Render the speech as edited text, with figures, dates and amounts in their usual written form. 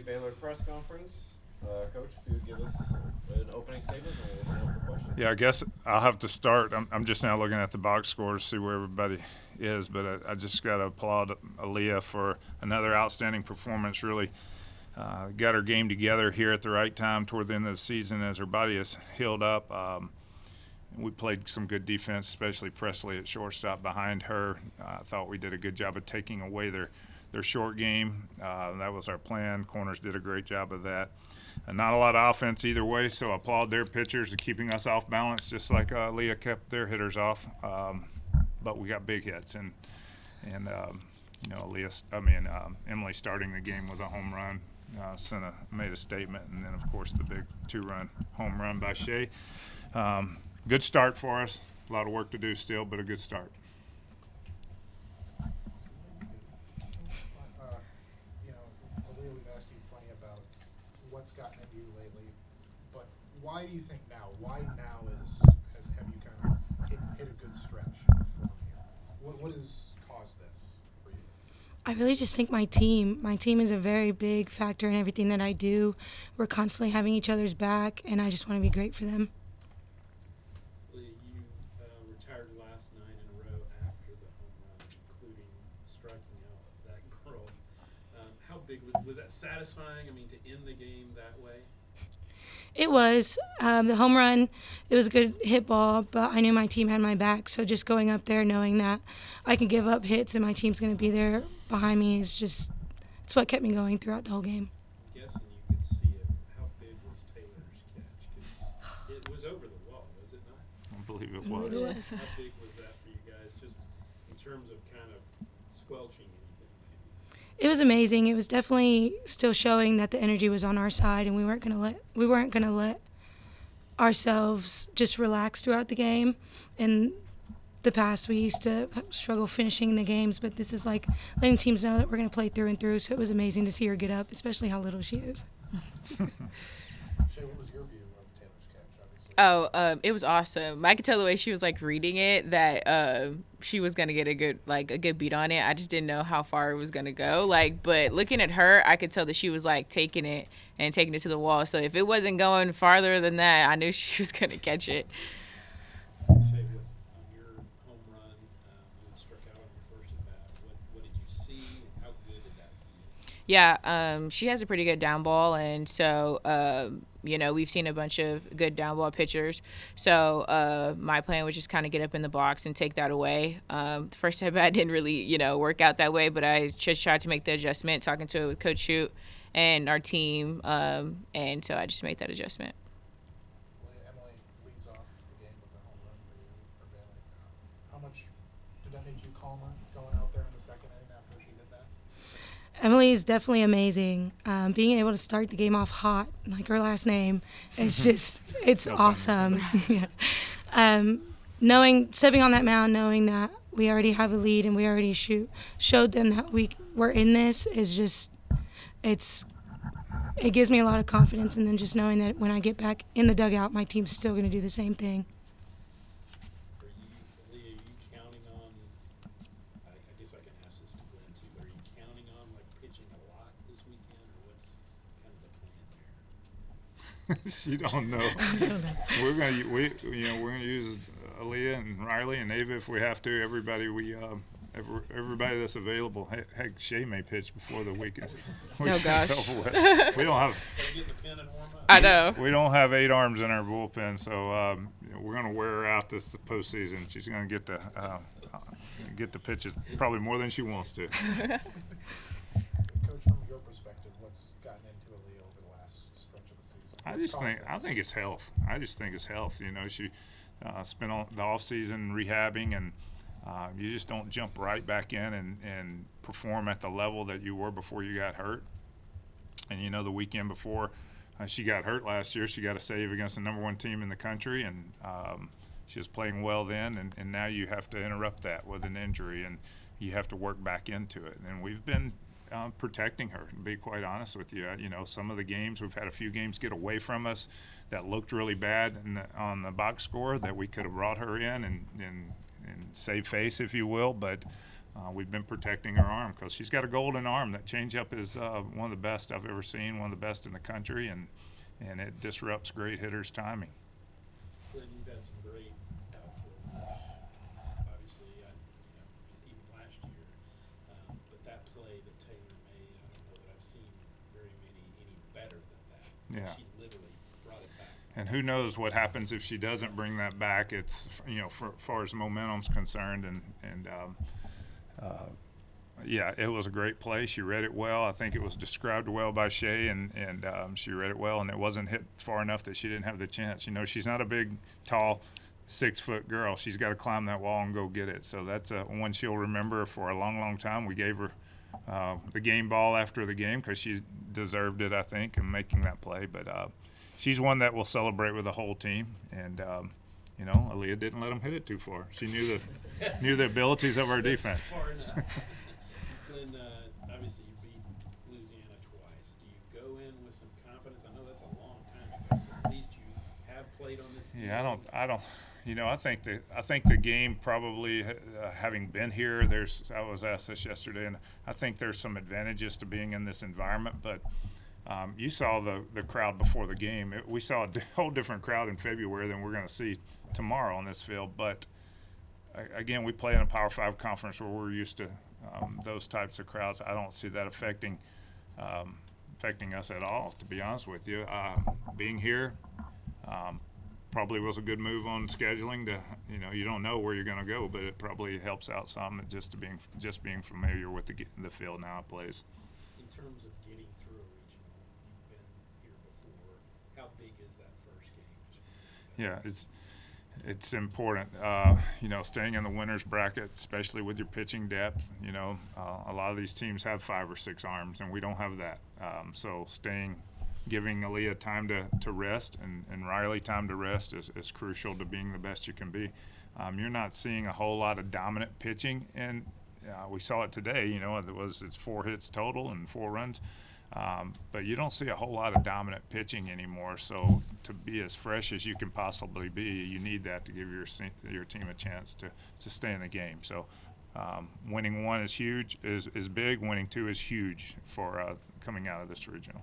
Baylor press conference. Coach, if you would give us an opening statement, and we'll open up for questions. Yeah, I guess I'll have to start. I'm just now looking at the box scores to see where everybody is, but I just got to applaud Aaliyah for another outstanding performance. Really got her game together here at the right time toward the end of the season as her body has healed up. We played some good defense, especially Presley at shortstop behind her. I thought we did a good job of taking away their short game. That was our plan. Corners did a great job of that. Not a lot of offense either way, so I applaud their pitchers for keeping us off balance, just like Leah kept their hitters off. But we got big hits, and Emily starting the game with a home run made a statement, and then of course the big 2-run home run by Shea. Good start for us. A lot of work to do still, but a good start. Aaliyah, we've asked you plenty about what's gotten into you lately, but why do you think now? Why now have you kind of hit a good stretch of form here? What has caused this for you? I really just think my team. My team is a very big factor in everything that I do. We're constantly having each other's back, and I just want to be great for them. You retired last 9 in a row after the home run, including striking out that girl. How big was that? Satisfying? I mean, to end the game that way. It was the home run. It was a good hit ball, but I knew my team had my back. So just going up there, knowing that I can give up hits and my team's going to be there behind me it's what kept me going throughout the whole game. I'm guessing you could see it. How big was Taylor's catch? 'Cause it was over the wall, was it not? I believe it It was. was. How big was that for you guys, just in terms of kind of squelching anything? Maybe? It was amazing. It was definitely still showing that the energy was on our side, and we weren't gonna let ourselves just relax throughout the game. In the past, we used to struggle finishing the games, but this is like letting teams know that we're gonna play through and through. So it was amazing to see her get up, especially how little she is. Shay, what was your view of Taylor's catch? Obviously. It was awesome. I could tell the way she was like reading it that she was gonna get a good beat on it. I just didn't know how far it was gonna go. But looking at her, I could tell that she was like taking it to the wall. So if it wasn't going farther than that, I knew she was gonna catch it. Shay, on your home run, you struck out on your first at bat. What did you see? How good did that feel? Yeah, she has a pretty good down ball, and so we've seen a bunch of good down ball pitchers. So my plan was just kind of get up in the box and take that away. The first at bat didn't really work out that way, but I just tried to make the adjustment, talking to Coach Shute and our team, and so I just made that adjustment. Emily leads off the game with a home run for you for Baylor. How much did that make you calmer going out there in the second inning after she did that? Emily is definitely amazing. Being able to start the game off hot, like her last name, it's awesome. Yeah. Stepping on that mound, knowing that we already have a lead and we already showed them that we were in this it gives me a lot of confidence. And then just knowing that when I get back in the dugout, my team's still going to do the same thing. Are you counting on, I guess I can ask this to Glenn too, are you counting on pitching a lot this weekend, or what's kind of the plan there? She don't know. We're gonna use Aaliyah and Riley and Ava if we have to. Everybody that's available. Heck, Shay may pitch before the weekend. Oh gosh. We don't have. Get the pen and warm up. I know. We don't have 8 arms in our bullpen, so we're gonna wear her out this postseason. She's gonna get the pitches probably more than she wants to. Coach, from your perspective, what's gotten into Aaliyah over the last stretch of the season? I think it's health. She spent all the off season rehabbing, and you just don't jump right back in and perform at the level that you were before you got hurt. And the weekend before she got hurt last year, she got a save against the number 1 team in the country, and she was playing well then. And now you have to interrupt that with an injury, and you have to work back into it. And we've been protecting her, to be quite honest with you. Some of the games, we've had a few games get away from us that looked really bad on the box score that we could have brought her in and save face, if you will. But We've been protecting her arm because she's got a golden arm. That changeup is one of the best I've ever seen, one of the best in the country, and it disrupts great hitters' timing. Glenn, you've had some great outfielders. Obviously, even last year. But that play that Taylor made, I don't know that I've seen very many any better than that. Yeah. She literally brought it back. And who knows what happens if she doesn't bring that back? It's, for far as momentum's concerned, yeah, it was a great play. She read it well. I think it was described well by Shay, and she read it well, and it wasn't hit far enough that she didn't have the chance. She's not a big, tall, 6-foot girl. She's got to climb that wall and go get it. So that's one she'll remember for a long, long time. We gave her the game ball after the game because she deserved it, I think, in making that play. But she's one that will celebrate with the whole team, and Aaliyah didn't let them hit it too far. She knew the abilities of our defense. Far enough. Glenn, obviously you beat Louisiana twice. Do you go in with some confidence? I know that's a long time ago, but at least you have played on this team. Yeah, I don't. I think the game probably, having been here, I was asked this yesterday, and I think there's some advantages to being in this environment. But you saw the crowd before the game. We saw a whole different crowd in February than we're going to see tomorrow on this field. But again, we play in a Power 5 conference where we're used to those types of crowds. I don't see that affecting us at all, to be honest with you. Being here probably was a good move on scheduling. You don't know where you're going to go, but it probably helps out some just being familiar with the field now it plays. In terms of getting through a regional, you've been here before. How big is that first game? Yeah, it's important. Staying in the winner's bracket, especially with your pitching depth. A lot of these teams have 5 or 6 arms, and we don't have that. So giving Aaliyah time to rest and Riley time to rest is crucial to being the best you can be. You're not seeing a whole lot of dominant pitching, and we saw it today. It's 4 hits total and 4 runs. But you don't see a whole lot of dominant pitching anymore. So to be as fresh as you can possibly be, you need that to give your team a chance to stay in the game. So winning 1 is huge, is big. Winning 2 is huge for coming out of this regional.